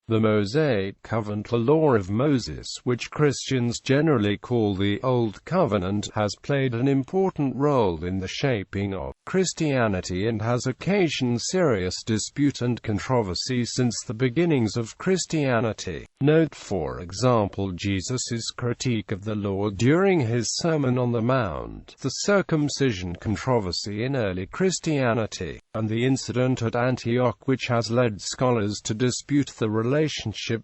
The Mosaic Covenant law of Moses, which Christians generally call the Old Covenant, has played an important role in the shaping of Christianity and has occasioned serious dispute and controversy since the beginnings of Christianity. Note for example Jesus' critique of the law during his Sermon on the Mount, the circumcision controversy in early Christianity, and the incident at Antioch, which has led scholars to dispute the relationship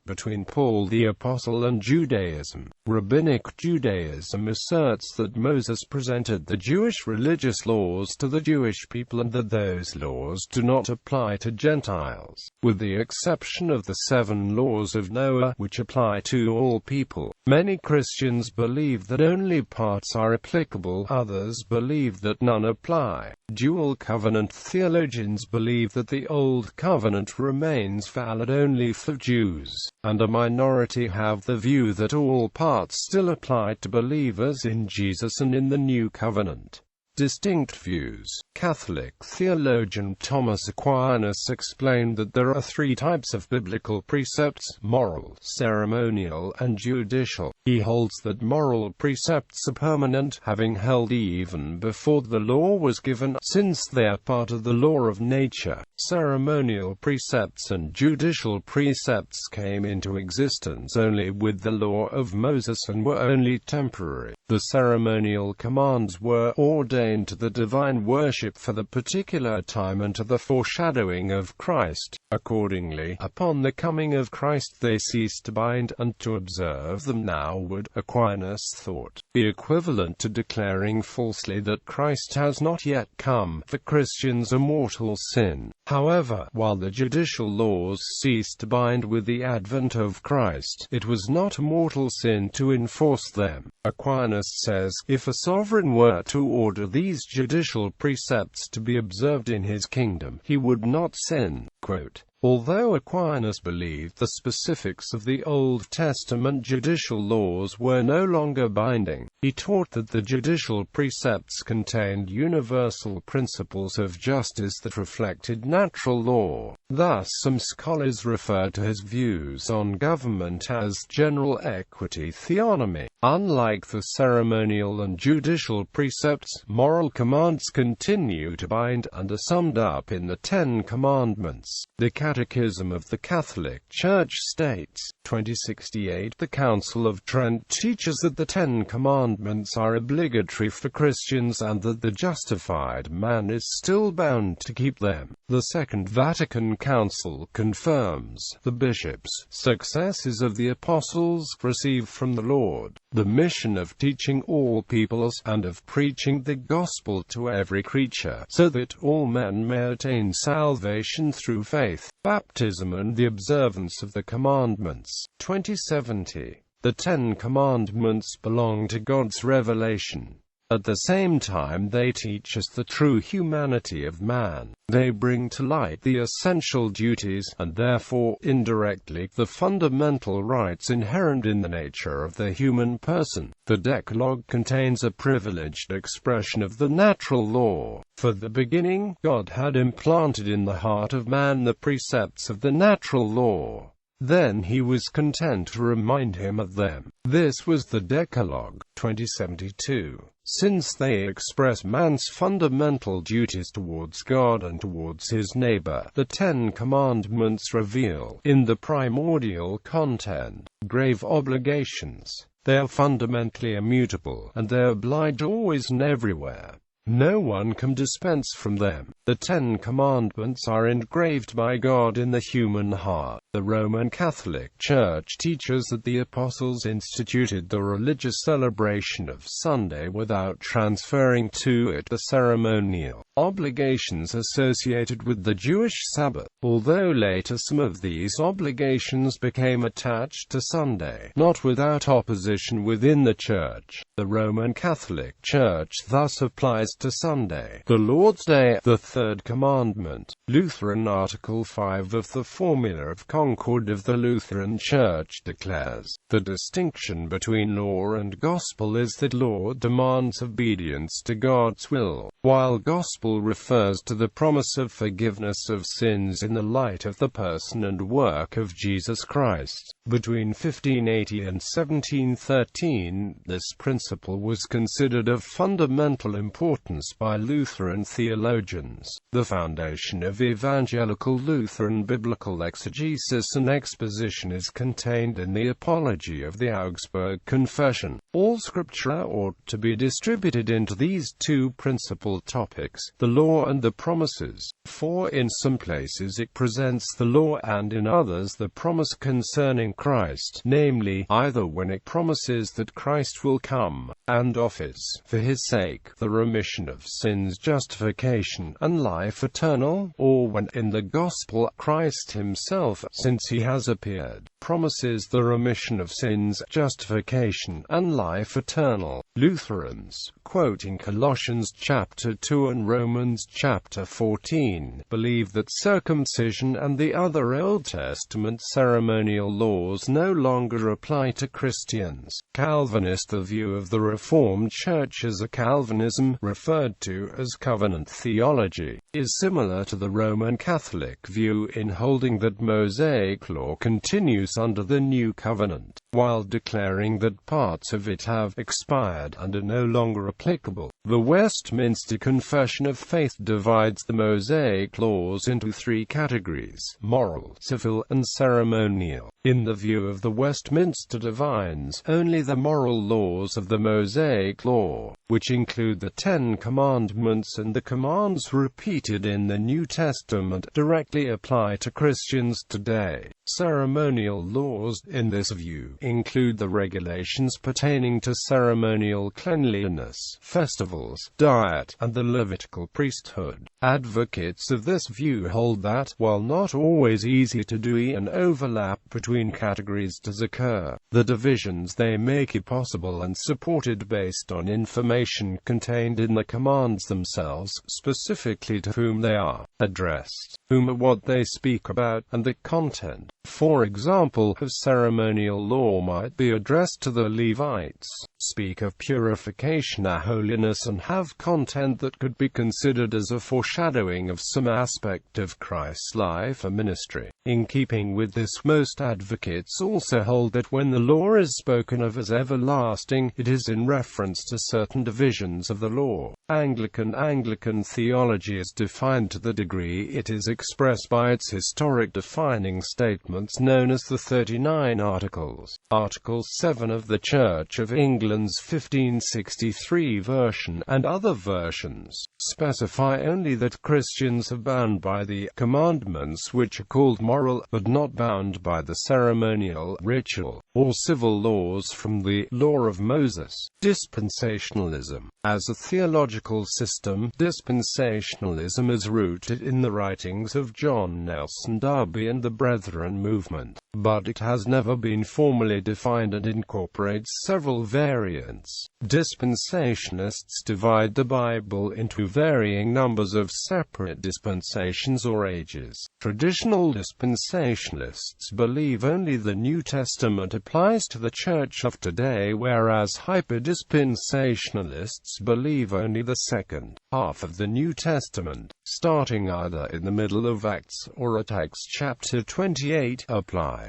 between Paul the Apostle and Judaism. Rabbinic Judaism asserts that Moses presented the Jewish religious laws to the Jewish people and that those laws do not apply to Gentiles, with the exception of the 7 laws of Noah, which apply to all people. Many Christians believe that only parts are applicable, others believe that none apply. Dual covenant theologians believe that the Old Covenant remains valid only for Jews, and a minority have the view that all parts still apply to believers in Jesus and in the New Covenant. Distinct views. Catholic theologian Thomas Aquinas explained that there are 3 types of biblical precepts: moral, ceremonial, and judicial. He holds that moral precepts are permanent, having held even before the law was given, since they are part of the law of nature. Ceremonial precepts and judicial precepts came into existence only with the law of Moses and were only temporary. The ceremonial commands were ordained to the divine worship for the particular time and to the foreshadowing of Christ. Accordingly, upon the coming of Christ they ceased to bind, and to observe them now would, Aquinas thought, be equivalent to declaring falsely that Christ has not yet come, for Christians a mortal sin. However, while the judicial laws ceased to bind with the advent of Christ, it was not a mortal sin to enforce them. Aquinas says, if a sovereign were to order these judicial precepts to be observed in his kingdom, he would not sin. Quote, although Aquinas believed the specifics of the Old Testament judicial laws were no longer binding, he taught that the judicial precepts contained universal principles of justice that reflected natural law. Thus, some scholars refer to his views on government as general equity theonomy. Unlike the ceremonial and judicial precepts, moral commands continue to bind, and are summed up in the 10 Commandments. The Catechism of the Catholic Church states, 2068, the Council of Trent teaches that the 10 Commandments are obligatory for Christians and that the justified man is still bound to keep them. The Second Vatican Council confirms the bishops' successes of the apostles received from the Lord, the mission of teaching all peoples, and of preaching the gospel to every creature, so that all men may attain salvation through faith, baptism and the observance of the commandments. 2070. The 10 Commandments belong to God's revelation. At the same time they teach us the true humanity of man. They bring to light the essential duties, and therefore, indirectly, the fundamental rights inherent in the nature of the human person. The Decalogue contains a privileged expression of the natural law. For the beginning, God had implanted in the heart of man the precepts of the natural law. Then he was content to remind him of them. This was the Decalogue. 2072. Since they express man's fundamental duties towards God and towards his neighbor, the 10 Commandments reveal, in the primordial content, grave obligations. They are fundamentally immutable, and they oblige always and everywhere. No one can dispense from them. The 10 Commandments are engraved by God in the human heart. The Roman Catholic Church teaches that the Apostles instituted the religious celebration of Sunday without transferring to it the ceremonial obligations associated with the Jewish Sabbath, although later some of these obligations became attached to Sunday, not without opposition within the Church. The Roman Catholic Church thus applies to Sunday, the Lord's Day, the 3rd commandment. Lutheran Article 5 of the Formula of Concord of the Lutheran Church declares, "The distinction between law and gospel is that law demands obedience to God's will, while gospel refers to the promise of forgiveness of sins in the light of the person and work of Jesus Christ." Between 1580 and 1713, this principle was considered of fundamental importance by Lutheran theologians. The foundation of evangelical Lutheran biblical exegesis and exposition is contained in the Apology of the Augsburg Confession. All scripture ought to be distributed into these two principal topics, the law and the promises, for in some places it presents the law and in others the promise concerning Christ, namely, either when it promises that Christ will come, and offers, for his sake, the remission of sins, justification, and life eternal, or when, in the gospel, Christ himself, since he has appeared, promises the remission of sins, justification, and life eternal. Lutherans, quoting Colossians chapter 2 and Romans chapter 14, believe that circumcision and the other Old Testament ceremonial laws no longer apply to Christians. Calvinist, the view of the Reformed Church as a Calvinism, referred to as Covenant Theology, is similar to the Roman Catholic view in holding that Mosaic law continues under the New Covenant, while declaring that parts of it have expired and are no longer applicable. The Westminster Confession of Faith divides the Mosaic laws into three categories: moral, civil, and ceremonial. In the view of the Westminster divines, only the moral laws of the Mosaic law, which include the Ten Commandments and the commands repeated in the New Testament, directly apply to Christians today. Ceremonial laws, in this view, include the regulations pertaining to ceremonial cleanliness, festivals, diet, and the Levitical priesthood. Advocates of this view hold that, while not always easy to do, an overlap between categories does occur. The divisions they make are possible and supported based on information contained in the commands themselves, specifically to whom they are addressed, whom or what they speak about, and the content. For example, of ceremonial law might be addressed to the Levites, speak of purification or holiness, and have content that could be considered as a foreshadowing of some aspect of Christ's life or ministry. In keeping with this, most advocates also hold that when the law is spoken of as everlasting, it is in reference to certain divisions of the law. Anglican theology is defined to the degree it is expressed by its historic defining statements known as the 39 Articles. Article 7 of the Church of England's 1563 version, and other versions, specify only that Christians are bound by the commandments which are called moral, but not bound by the ceremonial, ritual, or civil laws from the Law of Moses. Dispensationalism. As a theological system, dispensationalism is rooted in the writings of John Nelson Darby and the Brethren movement, but it has never been formally defined and incorporates several variants. Dispensationalists divide the Bible into varying numbers of separate dispensations or ages. Traditional dispensationalists believe only the New Testament applies to the Church of today, whereas hyperdispensationalists believe only the second half of the New Testament, starting either in the middle of Acts or at Acts chapter 28, applies.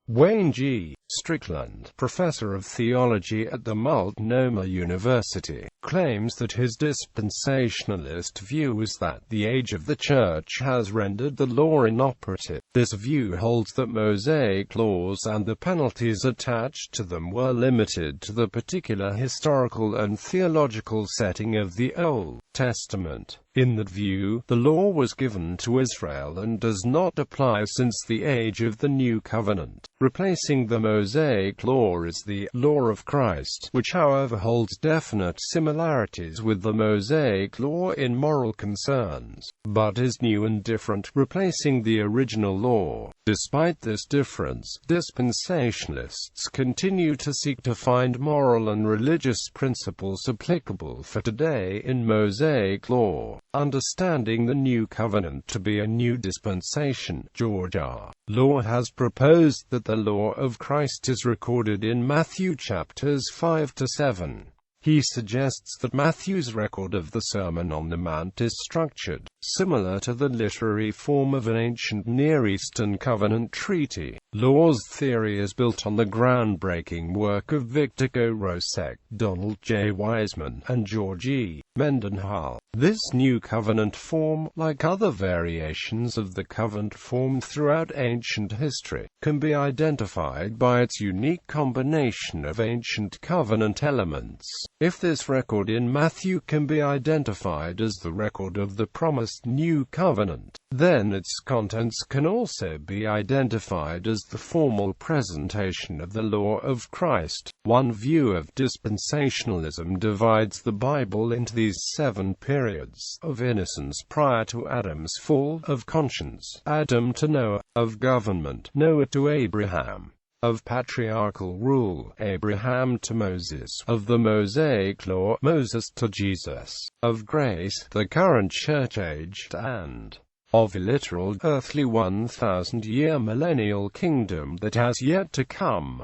Wayne G. Strickland, professor of theology at the Multnomah University, claims that his dispensationalist view is that the age of the Church has rendered the law inoperative. This view holds that Mosaic laws and the penalties attached to them were limited to the particular historical and theological setting of the Old Testament. In that view, the law was given to Israel and does not apply since the age of the New Covenant. Replacing the Mosaic law is the law of Christ, which however holds definite similarities with the Mosaic law in moral concerns, but is new and different, replacing the original law. Despite this difference, dispensationalists continue to seek to find moral and religious principles applicable for today in Mosaic Mosaic Law. Understanding the New Covenant to be a new dispensation, George R. Law has proposed that the law of Christ is recorded in Matthew chapters 5 to 7. He suggests that Matthew's record of the Sermon on the Mount is structured, similar to the literary form of an ancient Near Eastern covenant treaty. Law's theory is built on the groundbreaking work of Victor Gorosek, Donald J. Wiseman, and George E. Mendenhall. This new covenant form, like other variations of the covenant form throughout ancient history, can be identified by its unique combination of ancient covenant elements. If this record in Matthew can be identified as the record of the promised new covenant, then its contents can also be identified as the formal presentation of the law of Christ. One view of dispensationalism divides the Bible into these 7 periods: of innocence prior to Adam's fall, of conscience, Adam to Noah, of government, Noah to Abraham, of patriarchal rule, Abraham to Moses, of the Mosaic Law, Moses to Jesus, of grace, the current church age, and of a literal, earthly 1,000-year millennial kingdom that has yet to come.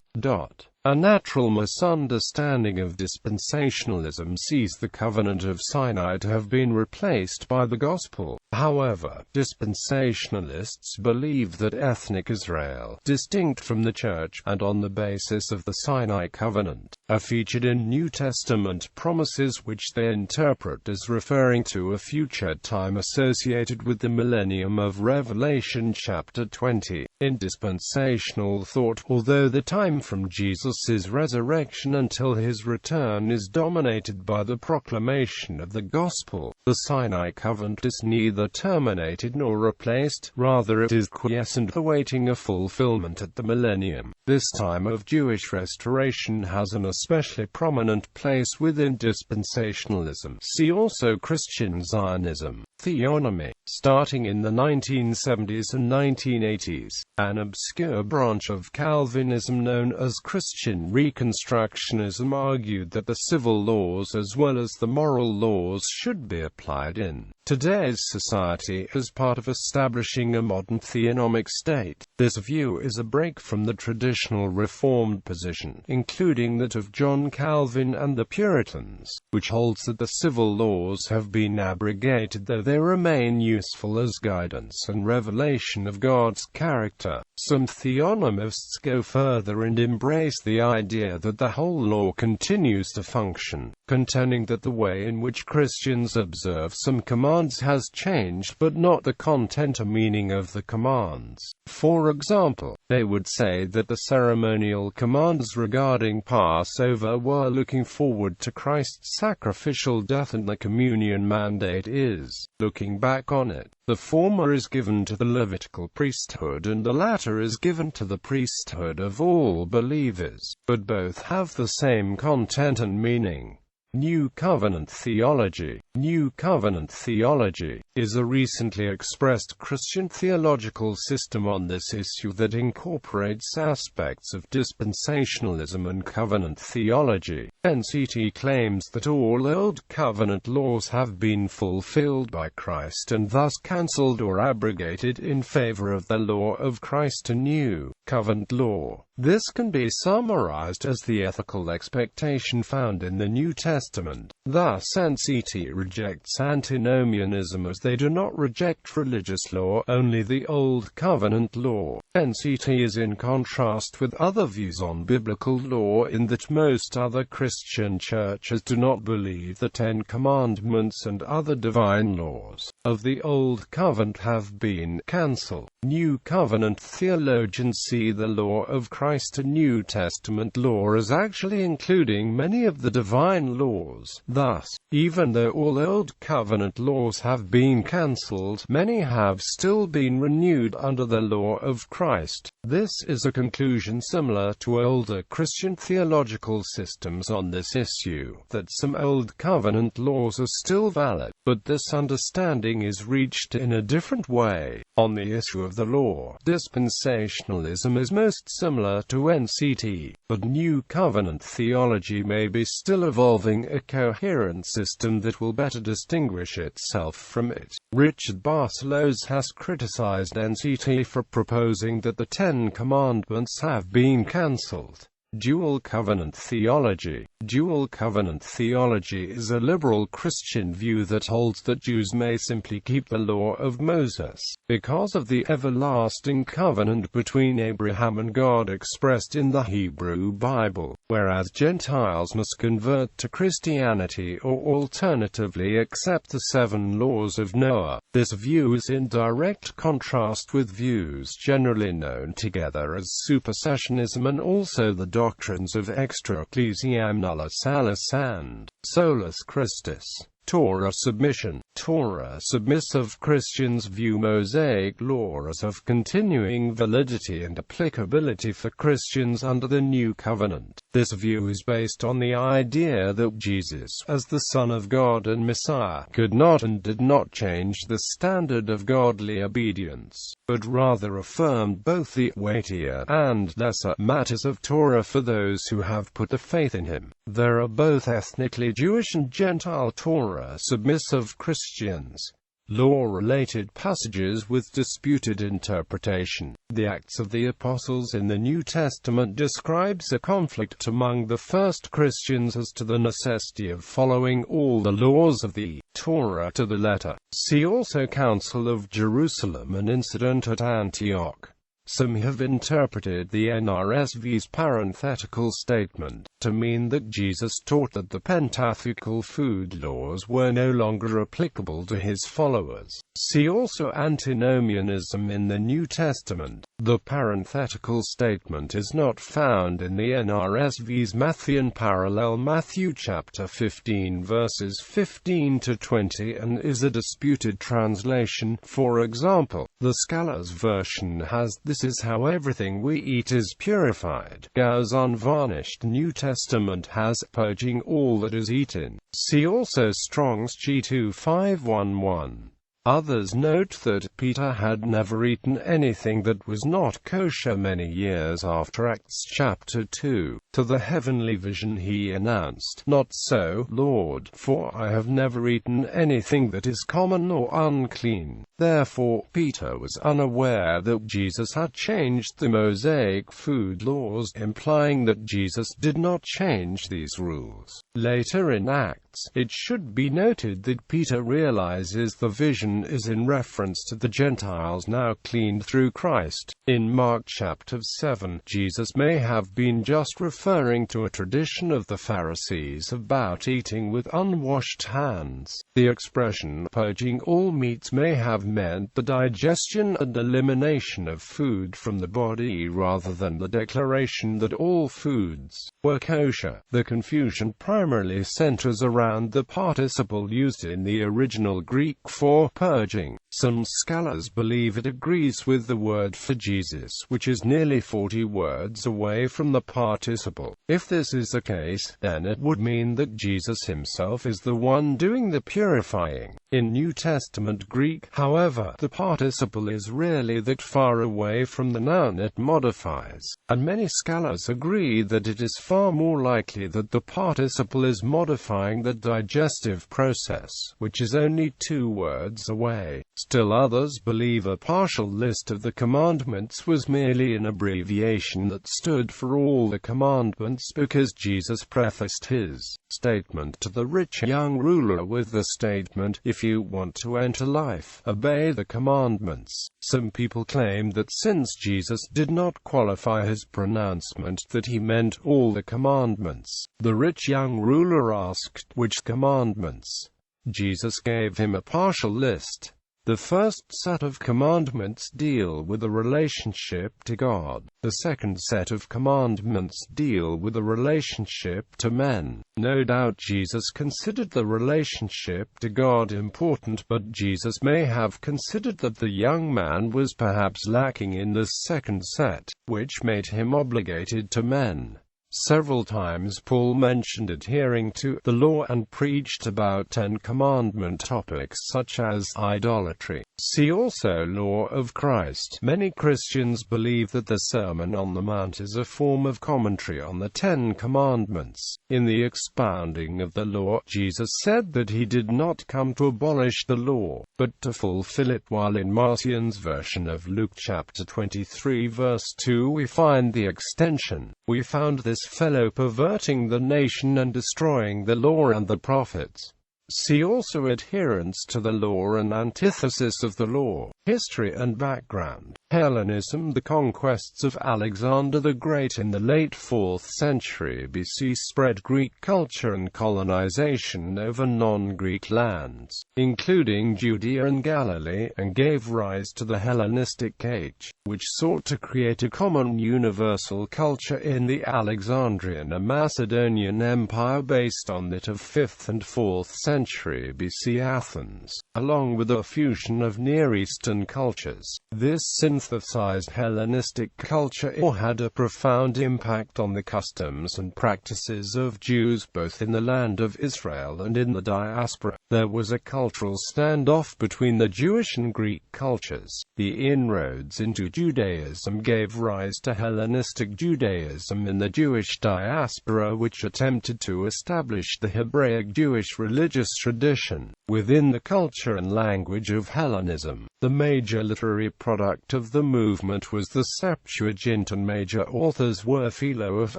A natural misunderstanding of dispensationalism sees the covenant of Sinai to have been replaced by the gospel. However, dispensationalists believe that ethnic Israel, distinct from the church, and on the basis of the Sinai covenant, are featured in New Testament promises which they interpret as referring to a future time associated with the millennium of Revelation chapter 20. In dispensational thought, although the time from Jesus' resurrection until his return is dominated by the proclamation of the gospel, the Sinai covenant is neither terminated nor replaced, rather it is quiescent, awaiting a fulfillment at the millennium. This time of Jewish restoration has an especially prominent place within dispensationalism. See also Christian Zionism, theonomy, starting in the 1970s and 1980s. An obscure branch of Calvinism known as Christian Reconstructionism argued that the civil laws as well as the moral laws should be applied in today's society as part of establishing a modern theonomic state. This view is a break from the traditional Reformed position, including that of John Calvin and the Puritans, which holds that the civil laws have been abrogated though they remain useful as guidance and revelation of God's character. Some theonomists go further and embrace the idea that the whole law continues to function, contending that the way in which Christians observe some commands has changed but not the content or meaning of the commands. For example, they would say that the ceremonial commands regarding Passover were looking forward to Christ's sacrificial death, and the communion mandate is looking back on it. The former is given to the Levitical priesthood and the latter is given to the priesthood of all believers, but both have the same content and meaning. New Covenant Theology. New Covenant Theology is a recently expressed Christian theological system on this issue that incorporates aspects of dispensationalism and covenant theology. NCT claims that all Old Covenant laws have been fulfilled by Christ and thus cancelled or abrogated in favor of the law of Christ, a new covenant law. This can be summarized as the ethical expectation found in the New Testament. Thus, NCT rejects antinomianism as they do not reject religious law, only the Old Covenant law. NCT is in contrast with other views on biblical law in that most other Christian churches do not believe the 10 Commandments and other divine laws of the Old Covenant have been cancelled. New Covenant theologians see the law of Christ, a New Testament law, as actually including many of the divine laws. Thus, even though all Old Covenant laws have been cancelled, many have still been renewed under the law of Christ. This is a conclusion similar to older Christian theological systems on on this issue, that some Old Covenant laws are still valid, but this understanding is reached in a different way. On the issue of the law, dispensationalism is most similar to NCT, but New Covenant theology may be still evolving a coherent system that will better distinguish itself from it. Richard Barcelos has criticized NCT for proposing that the Ten Commandments have been cancelled. Dual Covenant Theology. Dual Covenant theology is a liberal Christian view that holds that Jews may simply keep the law of Moses, because of the everlasting covenant between Abraham and God expressed in the Hebrew Bible, whereas Gentiles must convert to Christianity or alternatively accept the 7 laws of Noah. This view is in direct contrast with views generally known together as supersessionism and also the doctrines of extra ecclesiam nullus salus and solus Christus. Torah submission. Torah submissive Christians view Mosaic law as of continuing validity and applicability for Christians under the New Covenant. This view is based on the idea that Jesus, as the Son of God and Messiah, could not and did not change the standard of godly obedience, but rather affirmed both the weightier and lesser matters of Torah for those who have put their faith in him. There are both ethnically Jewish and Gentile Torah submissive Christians. Law-related passages with disputed interpretation. The Acts of the Apostles in the New Testament describes a conflict among the first Christians as to the necessity of following all the laws of the Torah to the letter. See also Council of Jerusalem and incident at Antioch. Some have interpreted the NRSV's parenthetical statement to mean that Jesus taught that the Pentateuchal food laws were no longer applicable to his followers. See also antinomianism in the New Testament. The parenthetical statement is not found in the NRSV's Matthean parallel Matthew chapter 15 verses 15 to 20 and is a disputed translation. For example, the Scholars version has, "This is how everything we eat is purified." Gauss unvarnished New Testament has, "purging all that is eaten." See also Strong's G2511. Others note that Peter had never eaten anything that was not kosher many years after Acts chapter 2. To the heavenly vision he announced, "Not so, Lord, for I have never eaten anything that is common or unclean." Therefore, Peter was unaware that Jesus had changed the Mosaic food laws, implying that Jesus did not change these rules. Later in Acts, it should be noted that Peter realizes the vision is in reference to the Gentiles now cleaned through Christ. In Mark chapter 7, Jesus may have been just referring to a tradition of the Pharisees about eating with unwashed hands. The expression "purging all meats" may have meant the digestion and elimination of food from the body rather than the declaration that all foods were kosher. The confusion primarily centers around the participle used in the original Greek for purging. Some scholars believe it agrees with the word for Jesus, which is nearly 40 words away from the participle. If this is the case, then it would mean that Jesus himself is the one doing the purifying. In New Testament Greek, however, the participle is rarely that far away from the noun it modifies, and many scholars agree that it is far more likely that the participle is modifying the digestive process, which is only 2 words away. Still others believe a partial list of the commandments was merely an abbreviation that stood for all the commandments because Jesus prefaced his statement to the rich young ruler with the statement, "If you want to enter life, obey the commandments." Some people claim that since Jesus did not qualify his pronouncement that he meant all the commandments. The rich young ruler asked, "Which commandments?" Jesus gave him a partial list. The first set of commandments deal with the relationship to God. The second set of commandments deal with the relationship to men. No doubt Jesus considered the relationship to God important, but Jesus may have considered that the young man was perhaps lacking in the second set, which made him obligated to men. Several times Paul mentioned adhering to the law and preached about 10 Commandment topics such as idolatry. See also Law of Christ. Many Christians believe that the Sermon on the Mount is a form of commentary on the 10 Commandments. In the expounding of the law, Jesus said that he did not come to abolish the law, but to fulfill it, while in Marcion's version of Luke chapter 23 verse 2 we find the extension. We found this fellow perverting the nation and destroying the law and the prophets. See also adherence to the law and antithesis of the law. History and background. Hellenism. The conquests of Alexander the Great in the late 4th century BC spread Greek culture and colonization over non-Greek lands, including Judea and Galilee, and gave rise to the Hellenistic age, which sought to create a common universal culture in the Alexandrian and Macedonian Empire based on that of 5th and 4th century BC Athens, along with a fusion of Near Eastern cultures. This synthesized Hellenistic culture had a profound impact on the customs and practices of Jews both in the land of Israel and in the diaspora. There was a cultural standoff between the Jewish and Greek cultures. The inroads into Judaism gave rise to Hellenistic Judaism in the Jewish diaspora, which attempted to establish the Hebraic Jewish religious tradition within the culture and language of Hellenism. The major literary product of the movement was the Septuagint, and major authors were Philo of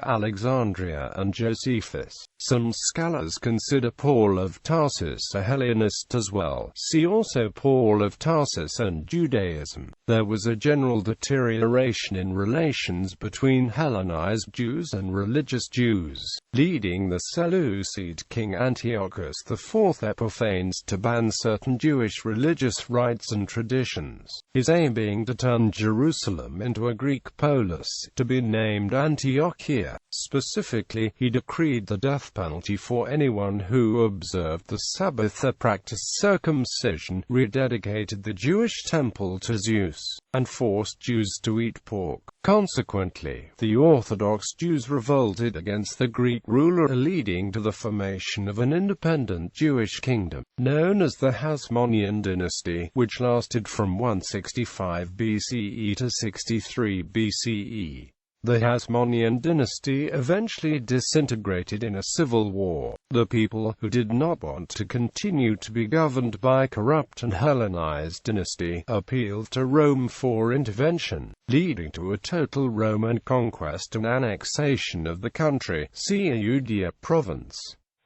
Alexandria and Josephus. Some scholars consider Paul of Tarsus a Hellenist as well. See also Paul of Tarsus and Judaism. There was a general deterioration in relations between Hellenized Jews and religious Jews, leading the Seleucid king Antiochus IV Epiphanes to ban certain Jewish religious rites and traditions, his aim being to turn Jerusalem into a Greek polis, to be named Antiochia. Specifically, he decreed the death penalty for anyone who observed the Sabbath, practiced circumcision, rededicated the Jewish temple to Zeus, and forced Jews to eat pork. Consequently, the Orthodox Jews revolted against the Greek ruler, leading to the formation of an independent Jewish kingdom, known as the Hasmonean dynasty, which lasted from 165 BCE to 63 BCE. The Hasmonean dynasty eventually disintegrated in a civil war. The people, who did not want to continue to be governed by corrupt and Hellenized dynasty, appealed to Rome for intervention, leading to a total Roman conquest and annexation of the country. See Judea province.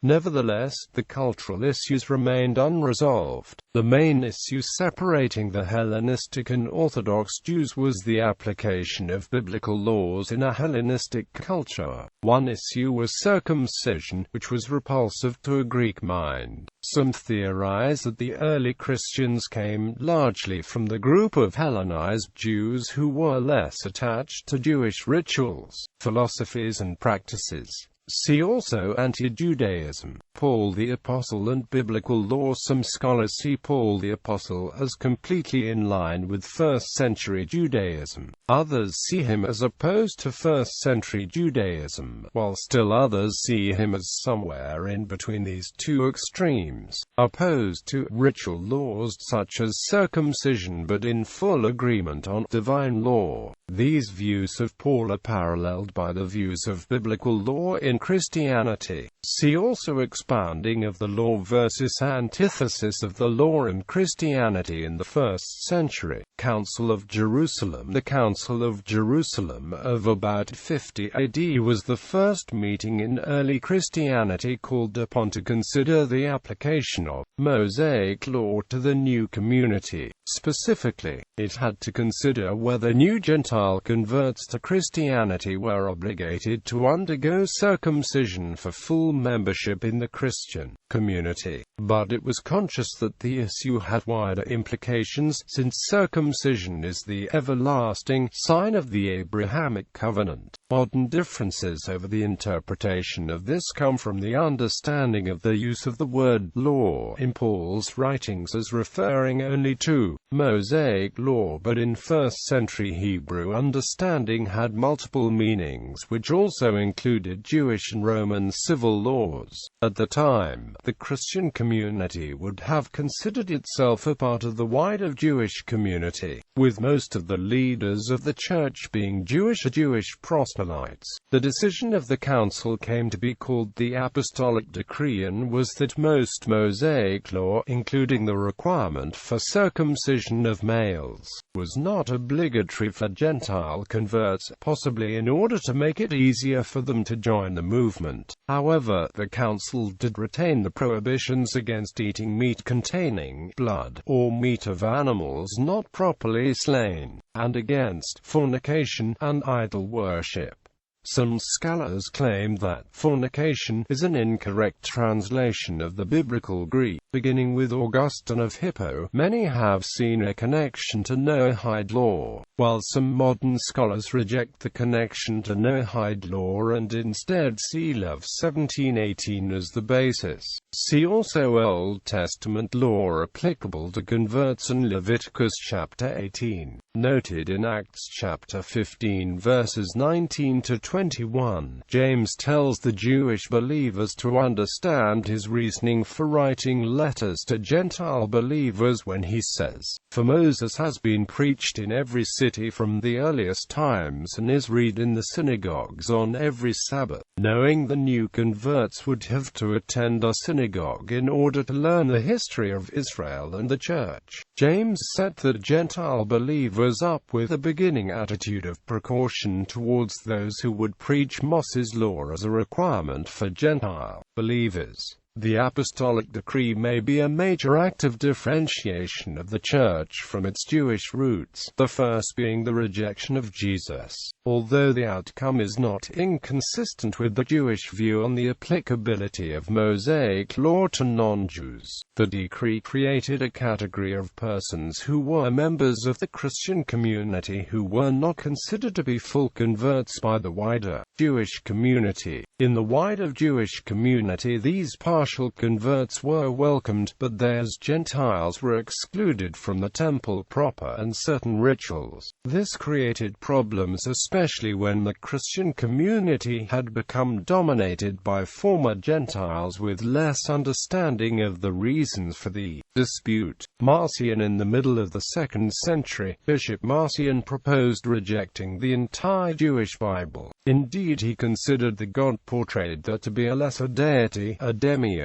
Nevertheless, the cultural issues remained unresolved. The main issue separating the Hellenistic and Orthodox Jews was the application of biblical laws in a Hellenistic culture. One issue was circumcision, which was repulsive to a Greek mind. Some theorize that the early Christians came largely from the group of Hellenized Jews who were less attached to Jewish rituals, philosophies and practices. See also Anti-Judaism, Paul the Apostle and Biblical Law. Some scholars see Paul the Apostle as completely in line with 1st century Judaism. Others see him as opposed to 1st century Judaism, while still others see him as somewhere in between these two extremes, opposed to ritual laws such as circumcision but in full agreement on divine law. These views of Paul are paralleled by the views of biblical law in Christianity. See also expounding of the law versus antithesis of the law in Christianity in the 1st century. Council of Jerusalem. The Council of Jerusalem of about 50 AD was the first meeting in early Christianity called upon to consider the application of Mosaic law to the new community. Specifically, it had to consider whether new Gentile converts to Christianity were obligated to undergo circumcision for full membership in the Christian community. But it was conscious that the issue had wider implications, since circumcision circumcision is the everlasting sign of the Abrahamic covenant. Modern differences over the interpretation of this come from the understanding of the use of the word law in Paul's writings as referring only to Mosaic law, but in first-century Hebrew understanding had multiple meanings which also included Jewish and Roman civil laws. At the time, the Christian community would have considered itself a part of the wider Jewish community, with most of the leaders of the church being Jewish or Jewish proselytes. The decision of the council came to be called the Apostolic Decree and was that most Mosaic law, including the requirement for circumcision of males, was not obligatory for Gentile converts, possibly in order to make it easier for them to join the movement. However, the council did retain the prohibitions against eating meat containing blood, or meat of animals not properly slain, and against fornication and idol worship. Some scholars claim that fornication is an incorrect translation of the biblical Greek. Beginning with Augustine of Hippo, many have seen a connection to Noahide law, while some modern scholars reject the connection to Noahide law and instead see Love 17:18 as the basis. See also Old Testament law applicable to converts and Leviticus chapter 18, noted in Acts chapter 15 verses 19 to 21. James tells the Jewish believers to understand his reasoning for writing letters to Gentile believers when he says, "For Moses has been preached in every city from the earliest times and is read in the synagogues on every Sabbath," knowing the new converts would have to attend a synagogue in order to learn the history of Israel and the church. James set the Gentile believers up with a beginning attitude of precaution towards those who would preach Moses' law as a requirement for Gentile believers. The Apostolic Decree may be a major act of differentiation of the Church from its Jewish roots, the first being the rejection of Jesus. Although the outcome is not inconsistent with the Jewish view on the applicability of Mosaic law to non-Jews, the decree created a category of persons who were members of the Christian community who were not considered to be full converts by the wider Jewish community. In the wider Jewish community, these partial converts were welcomed, but they as Gentiles were excluded from the temple proper and certain rituals. This created problems, especially when the Christian community had become dominated by former Gentiles with less understanding of the reasons for the dispute. Marcion, in the middle of the 2nd century, Bishop Marcion proposed rejecting the entire Jewish Bible. Indeed, he considered the God portrayed there to be a lesser deity, a demiurge.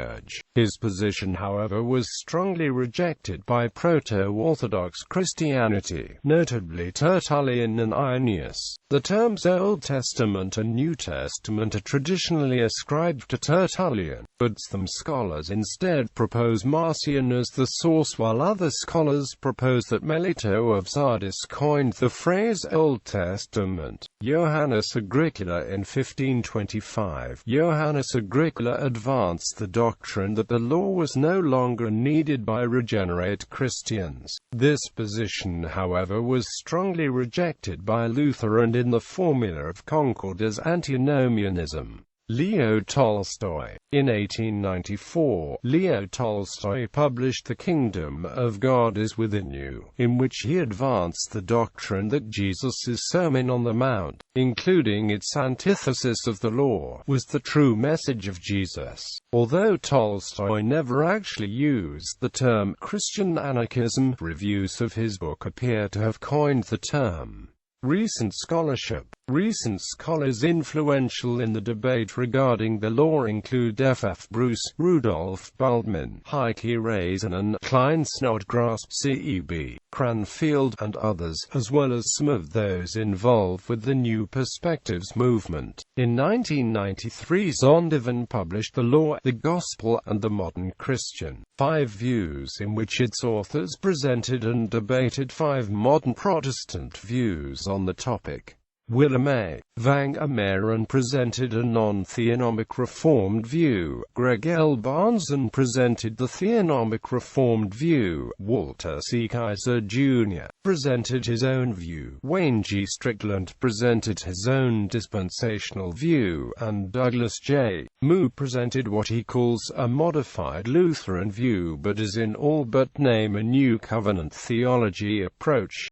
His position, however, was strongly rejected by proto-Orthodox Christianity, notably Tertullian and Irenaeus. The terms Old Testament and New Testament are traditionally ascribed to Tertullian, but some scholars instead propose Marcion as the source, while other scholars propose that Melito of Sardis coined the phrase Old Testament. Yohannes Agricola in 1525. Yohannes Agricola advanced the doctrine that the law was no longer needed by regenerate Christians. This position, however, was strongly rejected by Luther and in the Formula of Concord as antinomianism. Leo Tolstoy. In 1894, Leo Tolstoy published The Kingdom of God is Within You, in which he advanced the doctrine that Jesus' Sermon on the Mount, including its antithesis of the law, was the true message of Jesus. Although Tolstoy never actually used the term Christian anarchism, reviews of his book appear to have coined the term. Recent scholarship. Recent scholars influential in the debate regarding the law include F. F. Bruce, Rudolf Bultmann, Heike Raisinen, Klein Snodgrass, C.E.B. Cranfield, and others, as well as some of those involved with the New Perspectives movement. In 1993, Zondervan published The Law, the Gospel, and the Modern Christian, 5 views, in which its authors presented and debated 5 modern Protestant views on the topic. William A. Van Ameren presented a non-theonomic Reformed view. Greg L. Barnson presented the theonomic Reformed view. Walter C. Kaiser Jr. presented his own view. Wayne G. Strickland presented his own dispensational view, and Douglas J. Moo presented what he calls a modified Lutheran view, but is in all but name a New Covenant theology approach.